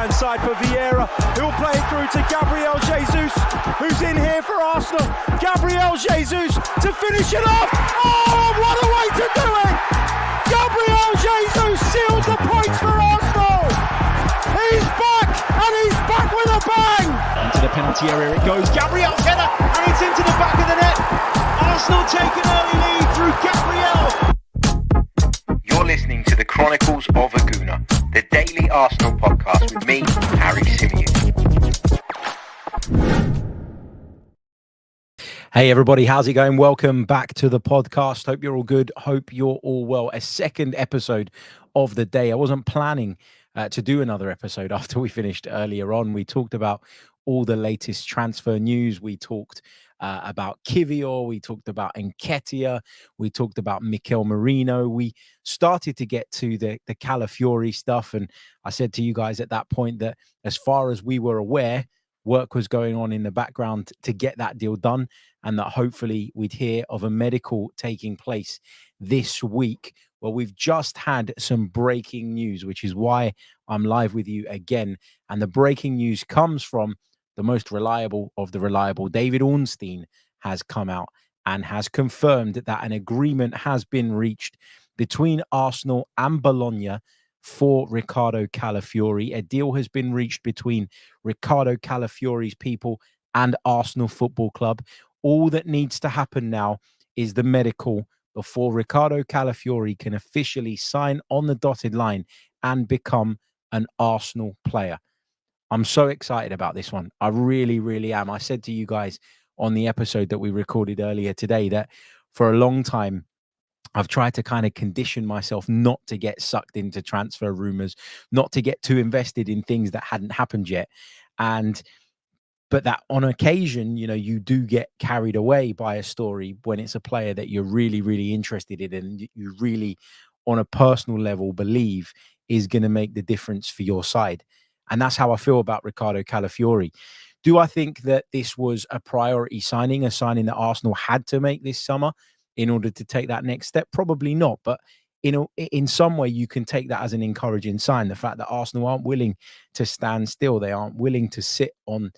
right-hand side for Vieira, who'll play it through to Gabriel Jesus, who's in here for Arsenal. Gabriel Jesus to finish it off. Oh, what a way to do it! Gabriel Jesus seals the points for Arsenal. He's back, and he's back with a bang. Into the penalty area it goes. Gabriel's header, and it's into the back of the net. Arsenal take an early lead through Gabriel. You're listening to the Chronicles of a Gooner, the daily Arsenal podcast with me, Harry Symeou. Hey everybody, how's it going? Welcome back to the podcast. Hope you're all good. Hope you're all well. A second episode of the day. I wasn't planning to do another episode after we finished earlier on. We talked about all the latest transfer news. We talked about Kivior, we talked about Nketiah, we talked about Mikel Merino. We started to get to the Calafiori stuff, and I said to you guys at that point that as far as we were aware, work was going on in the background to get that deal done, and that hopefully we'd hear of a medical taking place this week. Well, we've just had some breaking news, which is why I'm live with you again. And the breaking news comes from the most reliable of the reliable. David Ornstein has come out and has confirmed that an agreement has been reached between Arsenal and Bologna for Riccardo Calafiori. A deal has been reached between Riccardo Calafiori's people and Arsenal Football Club. All that needs to happen now is the medical before Riccardo Calafiori can officially sign on the dotted line and become an Arsenal player. I'm so excited about this one. I really, really am. I said to you guys on the episode that we recorded earlier today that for a long time, I've tried to kind of condition myself not to get sucked into transfer rumors, not to get too invested in things that hadn't happened yet. But that on occasion, you do get carried away by a story when it's a player that you're really, really interested in and you really, on a personal level, believe is going to make the difference for your side. And that's how I feel about Riccardo Calafiori. Do I think that this was a priority signing, a signing that Arsenal had to make this summer in order to take that next step? Probably not. But in some way, you can take that as an encouraging sign. The fact that Arsenal aren't willing to stand still. They aren't willing to sit on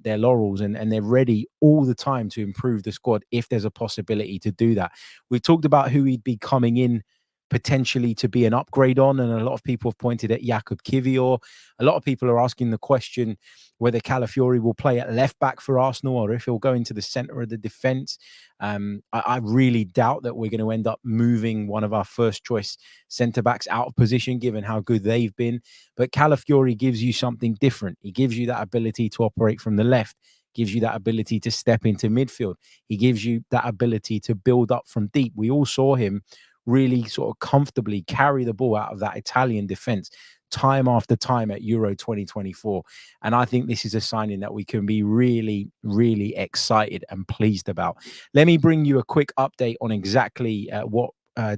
their laurels, and they're ready all the time to improve the squad if there's a possibility to do that. We've talked about who he'd be coming in potentially to be an upgrade on, and a lot of people have pointed at Jakub Kivior. A lot of people are asking the question whether Calafiori will play at left back for Arsenal or if he'll go into the centre of the defence. I really doubt that we're going to end up moving one of our first choice centre backs out of position, given how good they've been. But Calafiori gives you something different. He gives you that ability to operate from the left, gives you that ability to step into midfield. He gives you that ability to build up from deep. We all saw him really sort of comfortably carry the ball out of that Italian defense time after time at Euro 2024. And I think this is a signing that we can be really, really excited and pleased about. Let me bring you a quick update on exactly what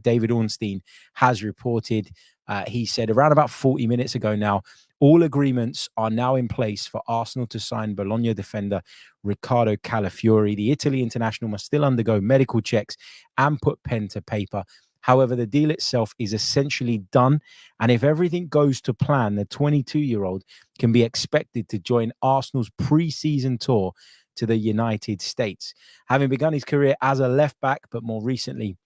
David Ornstein has reported. He said around about 40 minutes ago now, all agreements are now in place for Arsenal to sign Bologna defender Riccardo Calafiori. The Italy international must still undergo medical checks and put pen to paper. However, the deal itself is essentially done. And if everything goes to plan, the 22-year-old can be expected to join Arsenal's pre-season tour to the United States. Having begun his career as a left back, but more recently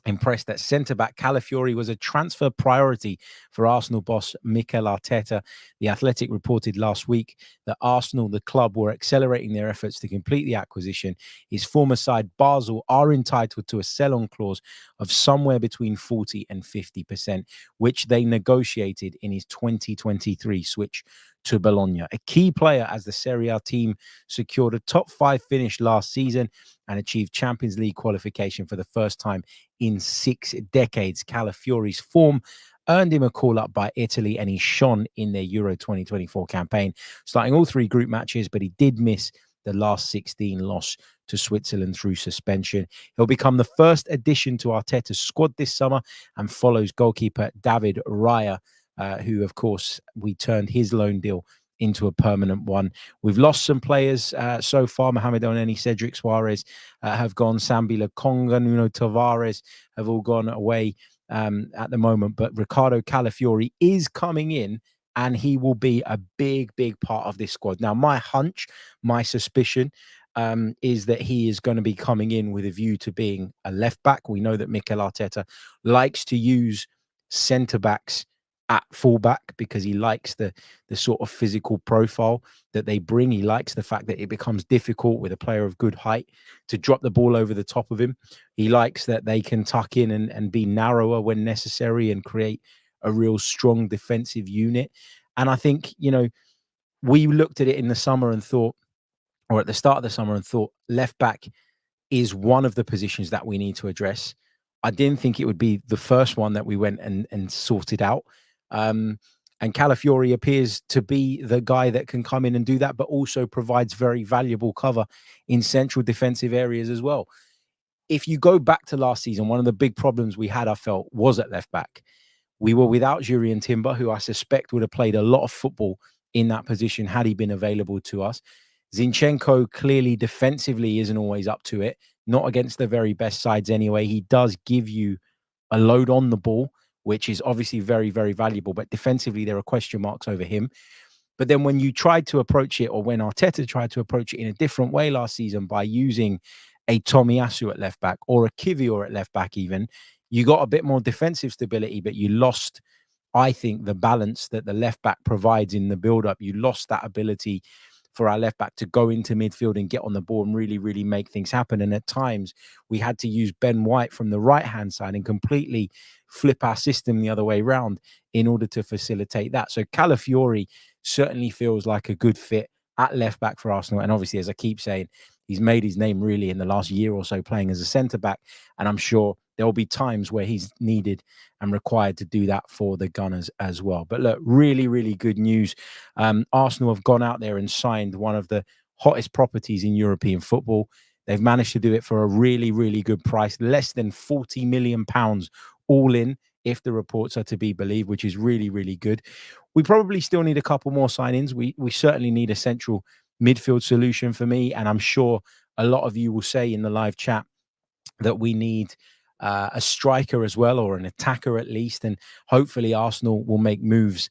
impressed at centre-back, Calafiori was a transfer priority for Arsenal boss Mikel Arteta. The Athletic reported last week that Arsenal, the club, were accelerating their efforts to complete the acquisition. His former side, Basel, are entitled to a sell-on clause of somewhere between 40 and 50%, which they negotiated in his 2023 switch to Bologna. A key player as the Serie A team secured a top 5 finish last season and achieved Champions League qualification for the first time in 6 decades. Calafiori's form earned him a call-up by Italy, and he shone in their Euro 2024 campaign, starting all 3 group matches, but he did miss the last 16 loss to Switzerland through suspension. He'll become the first addition to Arteta's squad this summer and follows goalkeeper David Raya, who, of course, we turned his loan deal into a permanent one. We've lost some players so far. Mohamed Elneny, Cedric Suarez have gone. Sambi Lokonga, Nuno Tavares have all gone away at the moment. But Riccardo Calafiori is coming in and he will be a big, big part of this squad. Now, my hunch, my suspicion is that he is going to be coming in with a view to being a left back. We know that Mikel Arteta likes to use centre backs at fullback because he likes the sort of physical profile that they bring. He likes the fact that it becomes difficult with a player of good height to drop the ball over the top of him. He likes that they can tuck in and be narrower when necessary and create a real strong defensive unit. And I think, we looked at it in the summer and thought, or at the start of the summer and thought, left back is one of the positions that we need to address. I didn't think it would be the first one that we went and sorted out. And Calafiori appears to be the guy that can come in and do that, but also provides very valuable cover in central defensive areas as well. If you go back to last season, one of the big problems we had, I felt, was at left back. We were without Jurriën Timber, who I suspect would have played a lot of football in that position had he been available to us. Zinchenko clearly defensively isn't always up to it, not against the very best sides anyway. He does give you a load on the ball, which is obviously very, very valuable, but defensively there are question marks over him. But then when you tried to approach it, or when Arteta tried to approach it in a different way last season by using a Tomiyasu at left back or a Kivior at left back even, you got a bit more defensive stability, but you lost, I think, the balance that the left back provides in the build-up. You lost that ability for our left back to go into midfield and get on the ball and really, really make things happen. And at times we had to use Ben White from the right-hand side and completely flip our system the other way around in order to facilitate that. So Calafiori certainly feels like a good fit at left back for Arsenal. And obviously, as I keep saying, he's made his name really in the last year or so playing as a centre-back. And I'm sure there will be times where he's needed and required to do that for the Gunners as well. But look, really, really good news. Arsenal have gone out there and signed one of the hottest properties in European football. They've managed to do it for a really, really good price, less than £40 million all in, if the reports are to be believed, which is really, really good. We probably still need a couple more signings. We certainly need a central midfield solution for me. And I'm sure a lot of you will say in the live chat that we need a striker as well, or an attacker at least. And hopefully Arsenal will make moves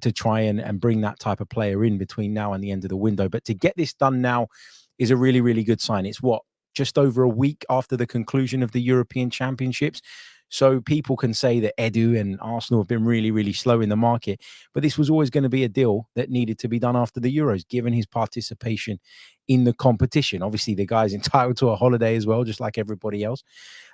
to try and bring that type of player in between now and the end of the window. But to get this done now is a really, really good sign. It's just over a week after the conclusion of the European Championships. So people can say that Edu and Arsenal have been really, really slow in the market. But this was always going to be a deal that needed to be done after the Euros, given his participation in the competition. Obviously, the guy's entitled to a holiday as well, just like everybody else.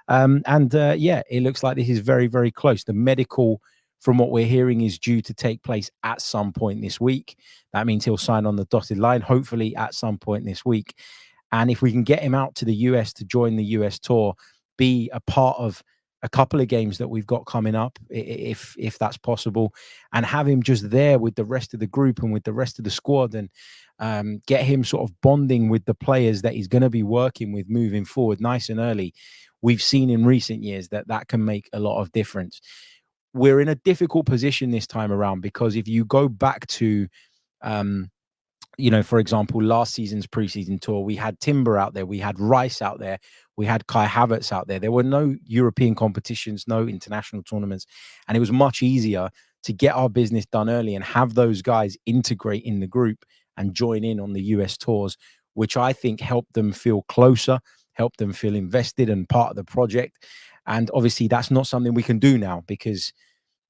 It looks like this is very, very close. The medical, from what we're hearing, is due to take place at some point this week. That means he'll sign on the dotted line, hopefully at some point this week. And if we can get him out to the US to join the US tour, be a part of a couple of games that we've got coming up, if that's possible, and have him just there with the rest of the group and with the rest of the squad, and get him sort of bonding with the players that he's going to be working with moving forward nice and early. We've seen in recent years that can make a lot of difference. We're in a difficult position this time around because if you go back to, for example, last season's preseason tour, we had Timber out there, we had Rice out there, we had Kai Havertz out there. There were no European competitions, no international tournaments, and it was much easier to get our business done early and have those guys integrate in the group and join in on the US tours, which I think helped them feel closer, helped them feel invested and part of the project. And obviously that's not something we can do now because,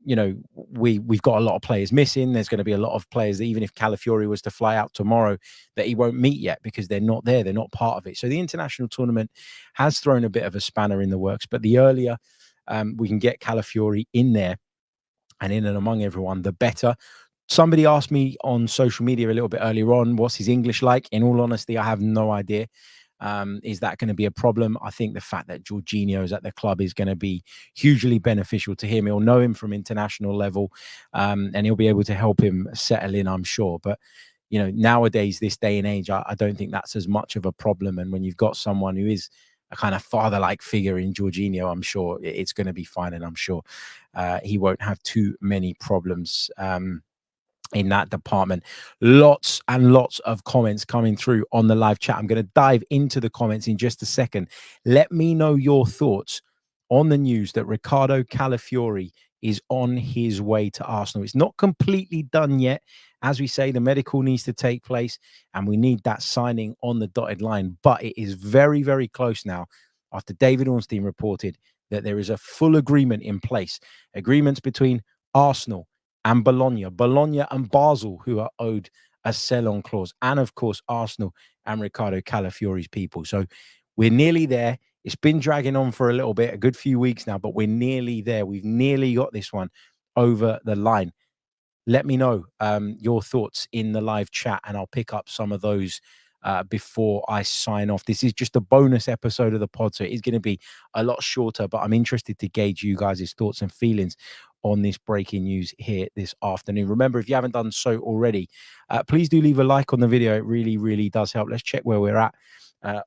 we've got a lot of players missing. There's going to be a lot of players that even if Calafiori was to fly out tomorrow, that he won't meet yet because they're not there. They're not part of it. So the international tournament has thrown a bit of a spanner in the works, but the earlier we can get Calafiori in there and in and among everyone, the better. Somebody asked me on social media a little bit earlier on, what's his English like? In all honesty, I have no idea. Is that going to be a problem? I think the fact that Jorginho's at the club is going to be hugely beneficial to him. He'll know him from international level, and he'll be able to help him settle in, I'm sure. But, nowadays, this day and age, I don't think that's as much of a problem. And when you've got someone who is a kind of father-like figure in Jorginho, I'm sure it's going to be fine. And I'm sure he won't have too many problems in that department. Lots and lots of comments coming through on the live chat. I'm going to dive into the comments in just a second. Let me know your thoughts on the news that Riccardo Calafiori is on his way to Arsenal. It's not completely done yet. As we say, the medical needs to take place and we need that signing on the dotted line. But it is very, very close now after David Ornstein reported that there is a full agreement in place. Agreements between Arsenal and Bologna and Basel, who are owed a sell-on clause, and of course Arsenal and Riccardo Calafiori's people. So we're nearly there. It's been dragging on for a little bit, a good few weeks now, but we're nearly there. We've nearly got this one over the line. Let me know your thoughts in the live chat, and I'll pick up some of those before I sign off. This is just a bonus episode of the pod, so it is going to be a lot shorter, but I'm interested to gauge you guys' thoughts and feelings on this breaking news here this afternoon. Remember, if you haven't done so already, please do leave a like on the video. It really, really does help. Let's check where we're at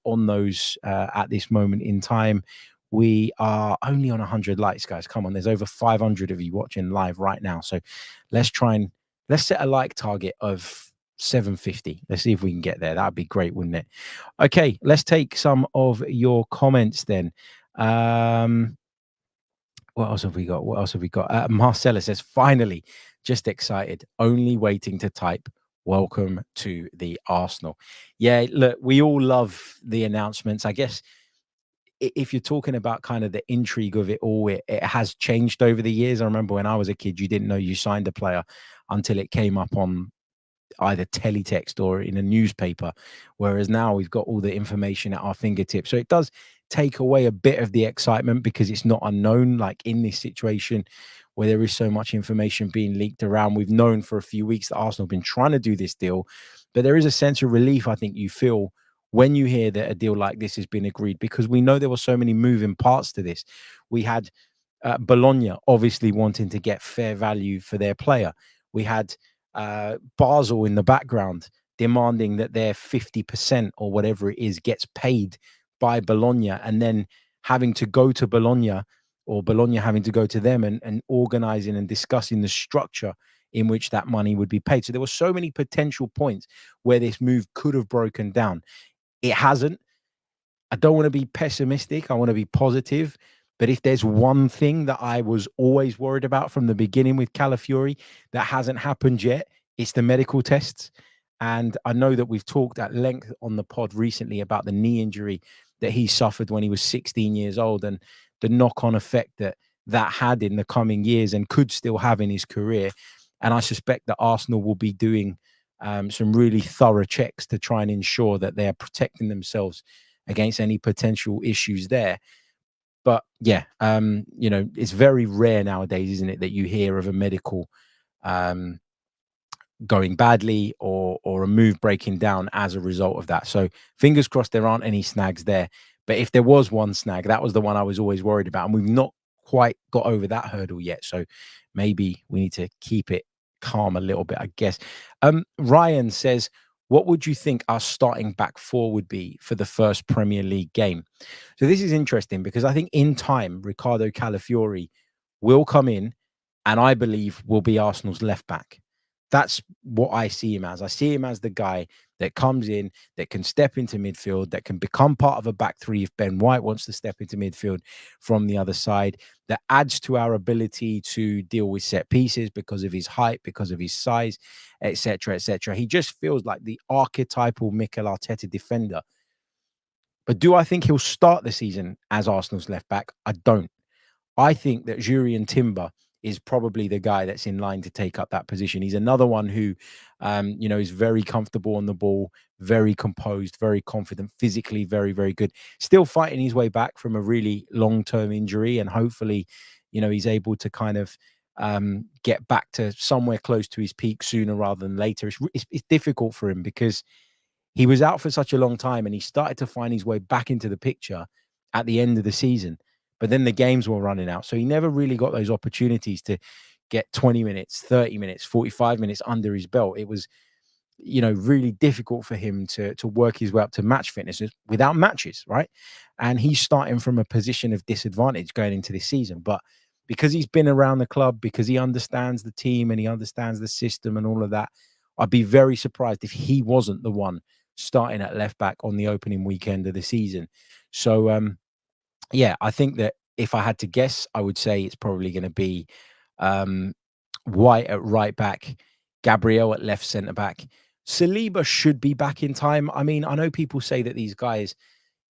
on those at this moment in time. We are only on 100 likes, guys. Come on, there's over 500 of you watching live right now. So let's set a like target of 750. Let's see if we can get there. That'd be great, wouldn't it? Okay, let's take some of your comments then. What else have we got? Marcella says, finally, just excited, only waiting to type. Welcome to the Arsenal. Yeah, look, we all love the announcements. I guess if you're talking about kind of the intrigue of it all, it has changed over the years. I remember when I was a kid, you didn't know you signed a player until it came up on either teletext or in a newspaper, whereas now we've got all the information at our fingertips. So it does take away a bit of the excitement because it's not unknown. Like in this situation where there is so much information being leaked around, we've known for a few weeks that Arsenal have been trying to do this deal, but there is a sense of relief I think you feel when you hear that a deal like this has been agreed, because we know there were so many moving parts to this. We had Bologna obviously wanting to get fair value for their player. We had Basel in the background demanding that their 50% or whatever it is gets paid by Bologna, and then having to go to Bologna or Bologna having to go to them and organizing and discussing the structure in which that money would be paid. So there were so many potential points where this move could have broken down. It hasn't. I don't want to be pessimistic. I want to be positive. But if there's one thing that I was always worried about from the beginning with Calafiori that hasn't happened yet, it's the medical tests. And I know that we've talked at length on the pod recently about the knee injury that he suffered when he was 16 years old and the knock-on effect that had in the coming years and could still have in his career. And I suspect that Arsenal will be doing some really thorough checks to try and ensure that they are protecting themselves against any potential issues there. But yeah, it's very rare nowadays, isn't it, that you hear of a medical going badly or a move breaking down as a result of that. So fingers crossed there aren't any snags there. But if there was one snag, that was the one I was always worried about. And we've not quite got over that hurdle yet. So maybe we need to keep it calm a little bit, I guess. Ryan says, what would you think our starting back four would be for the first Premier League game? So this is interesting because I think in time, Riccardo Calafiori will come in and I believe will be Arsenal's left back. That's what I see him as. I see him as the guy that comes in, that can step into midfield, that can become part of a back three if Ben White wants to step into midfield from the other side, that adds to our ability to deal with set pieces because of his height, because of his size, etc., etc. He just feels like the archetypal Mikel Arteta defender. But do I think he'll start the season as Arsenal's left back? I don't. I think that Jurriën Timber is probably the guy that's in line to take up that position. He's another one who, is very comfortable on the ball, very composed, very confident, physically very, very good. Still fighting his way back from a really long-term injury, and hopefully, he's able to kind of get back to somewhere close to his peak sooner rather than later. It's difficult for him because he was out for such a long time, and he started to find his way back into the picture at the end of the season. But then the games were running out. So he never really got those opportunities to get 20 minutes, 30 minutes, 45 minutes under his belt. It was, really difficult for him to work his way up to match fitness without matches, right? And he's starting from a position of disadvantage going into this season. But because he's been around the club, because he understands the team and he understands the system and all of that, I'd be very surprised if he wasn't the one starting at left back on the opening weekend of the season. So, I think that if I had to guess, I would say it's probably going to be White at right back, Gabriel at left centre back. Saliba should be back in time. I mean, I know people say that these guys,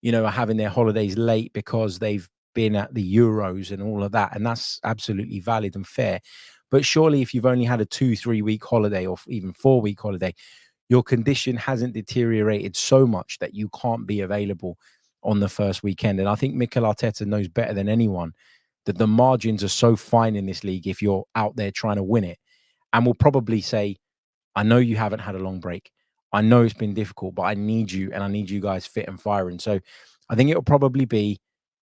are having their holidays late because they've been at the Euros and all of that, and that's absolutely valid and fair. But surely, if you've only had a 2-3 week holiday or even 4 week holiday, your condition hasn't deteriorated so much that you can't be available on the first weekend. And I think Mikel Arteta knows better than anyone that the margins are so fine in this league if you're out there trying to win it. And will probably say, I know you haven't had a long break. I know it's been difficult, but I need you and I need you guys fit and firing. So I think it'll probably be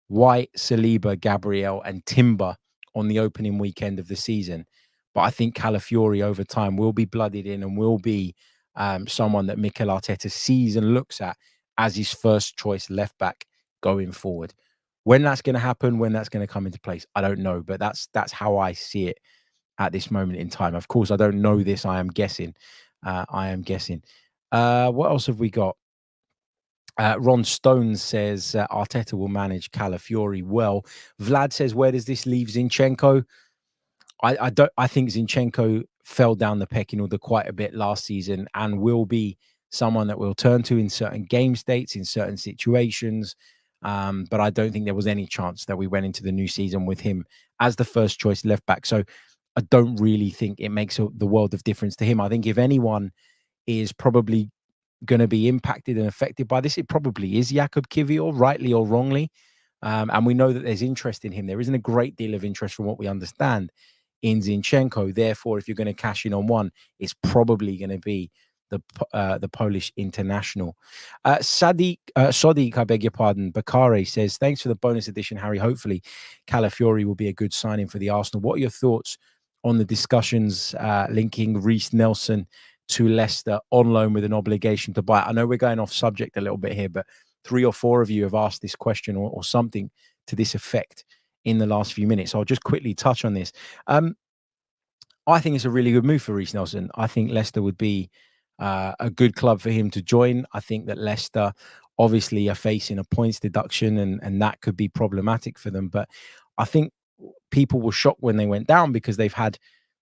White, Saliba, Gabriel, and Timber on the opening weekend of the season. But I think Calafiori over time will be blooded in and will be someone that Mikel Arteta sees and looks at as his first choice left back going forward. When that's going to happen, when that's going to come into place, I don't know. But that's how I see it at this moment in time. Of course, I don't know this. I am guessing. What else have we got? Ron Stones says Arteta will manage Calafiori well. Vlad says, where does this leave Zinchenko? I think Zinchenko fell down the pecking order quite a bit last season and will be someone that we'll turn to in certain game states, in certain situations. But I don't think there was any chance that we went into the new season with him as the first choice left back. So I don't really think it makes the world of difference to him. I think if anyone is probably going to be impacted and affected by this, it probably is Jakub Kiwior, rightly or wrongly. And we know that there's interest in him. There isn't a great deal of interest from what we understand in Zinchenko. Therefore, if you're going to cash in on one, it's probably going to be the Polish international. Sadiq, I beg your pardon, Bakare says, thanks for the bonus edition, Harry. Hopefully Calafiori will be a good signing for the Arsenal. What are your thoughts on the discussions linking Reiss Nelson to Leicester on loan with an obligation to buy? I know we're going off subject a little bit here, but 3 or 4 of you have asked this question or something to this effect in the last few minutes. So I'll just quickly touch on this. I think it's a really good move for Reiss Nelson. I think Leicester would be a good club for him to join. I think that Leicester obviously are facing a points deduction and that could be problematic for them. But I think people were shocked when they went down because they've had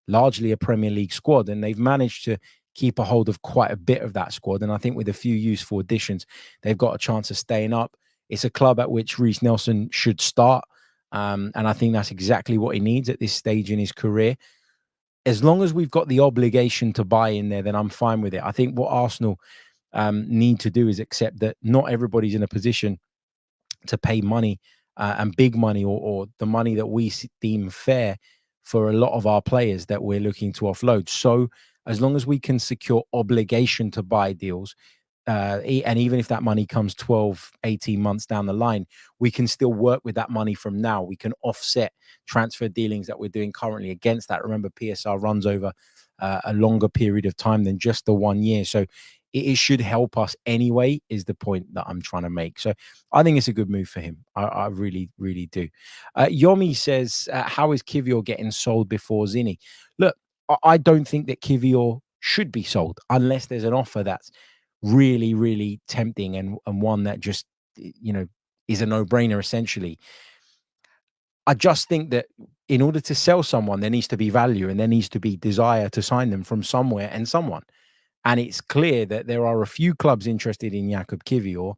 largely a Premier League squad and they've managed to keep a hold of quite a bit of that squad. And I think with a few useful additions, they've got a chance of staying up. It's a club at which Reiss Nelson should start. And I think that's exactly what he needs at this stage in his career. As long as we've got the obligation to buy in there, then I'm fine with it. I think what Arsenal need to do is accept that not everybody's in a position to pay money and big money or the money that we deem fair for a lot of our players that we're looking to offload. So as long as we can secure obligation to buy deals, and even if that money comes 12, 18 months down the line, we can still work with that money from now. We can offset transfer dealings that we're doing currently against that. Remember, PSR runs over a longer period of time than just the 1 year. So it should help us anyway, is the point that I'm trying to make. So I think it's a good move for him. I really, really do. Yomi says, how is Kiwior getting sold before Zini? Look, I don't think that Kiwior should be sold unless there's an offer that's really, really tempting and one that just, is a no-brainer, essentially. I just think that in order to sell someone, there needs to be value and there needs to be desire to sign them from somewhere and someone. And it's clear that there are a few clubs interested in Jakub Kiwior.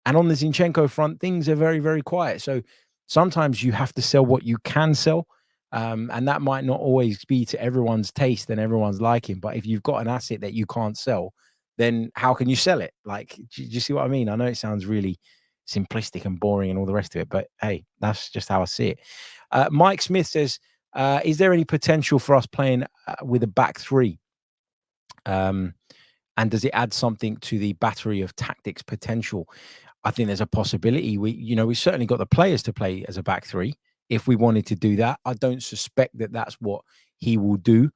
And on the Zinchenko front, things are very, very quiet. So sometimes you have to sell what you can sell. And that might not always be to everyone's taste and everyone's liking. But if you've got an asset that you can't sell, then how can you sell it? Like, do you see what I mean? I know it sounds really simplistic and boring and all the rest of it, but hey, that's just how I see it. Mike Smith says, is there any potential for us playing with a back three? And does it add something to the battery of tactics potential? I think there's a possibility. We certainly got the players to play as a back three if we wanted to do that. I don't suspect that that's what he will do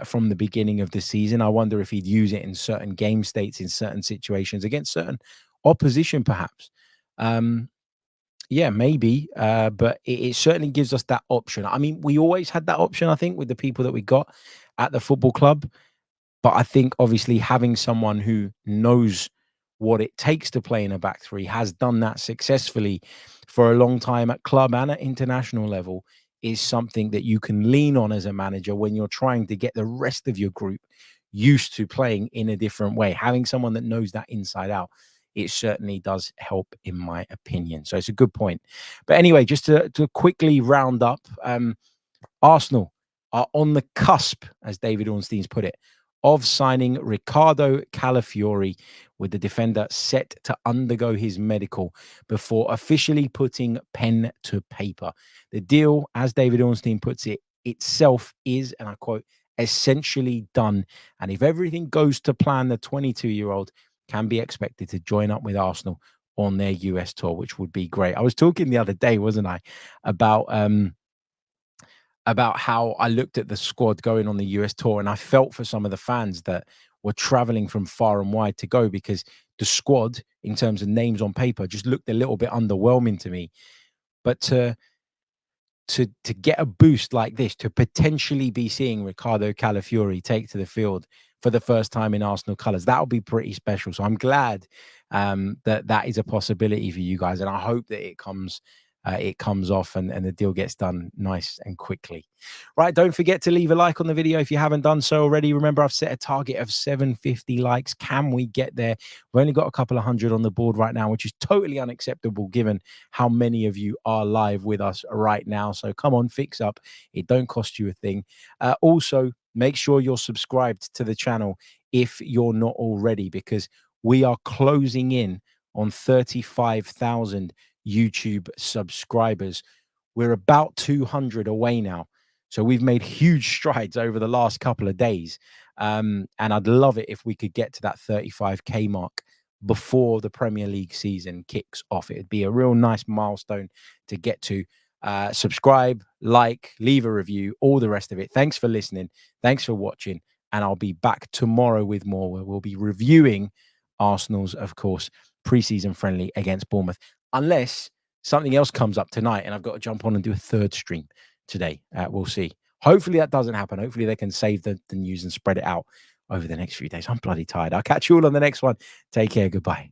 from the beginning of the season. I wonder if he'd use it in certain game states, in certain situations, against certain opposition, perhaps. Yeah, maybe. But it certainly gives us that option. I mean, we always had that option, I think, with the people that we got at the football club. But I think obviously having someone who knows what it takes to play in a back three, has done that successfully for a long time at club and at international level, is something that you can lean on as a manager when you're trying to get the rest of your group used to playing in a different way. Having someone that knows that inside out, it certainly does help, in my opinion. So it's a good point. But anyway, just to quickly round up, Arsenal are on the cusp, as David Ornstein's put it, of signing Riccardo Calafiori, with the defender set to undergo his medical before officially putting pen to paper. The deal, as David Ornstein puts it, itself is, and I quote, essentially done. And if everything goes to plan, the 22-year-old can be expected to join up with Arsenal on their US tour, which would be great. I was talking the other day, wasn't I, about how I looked at the squad going on the US tour, and I felt for some of the fans that were traveling from far and wide to go, because the squad, in terms of names on paper, just looked a little bit underwhelming to me. But to get a boost like this, to potentially be seeing Riccardo Calafiori take to the field for the first time in Arsenal colours, that would be pretty special. So I'm glad that is a possibility for you guys, and I hope that it comes off and the deal gets done nice and quickly. Right, don't forget to leave a like on the video if you haven't done so already. Remember, I've set a target of 750 likes. Can we get there? We've only got a couple of hundred on the board right now, which is totally unacceptable given how many of you are live with us right now. So come on, fix up. It don't cost you a thing. Also, make sure you're subscribed to the channel if you're not already, because we are closing in on 35,000 YouTube subscribers. We're about 200 away now. So we've made huge strides over the last couple of days. And I'd love it if we could get to that 35K mark before the Premier League season kicks off. It'd be a real nice milestone to get to. Subscribe, like, leave a review, all the rest of it. Thanks for listening. Thanks for watching. And I'll be back tomorrow with more, where we'll be reviewing Arsenal's, of course, preseason friendly against Bournemouth, unless something else comes up tonight and I've got to jump on and do a third stream today. We'll see. Hopefully that doesn't happen. Hopefully they can save the news and spread it out over the next few days. I'm bloody tired. I'll catch you all on the next one. Take care. Goodbye.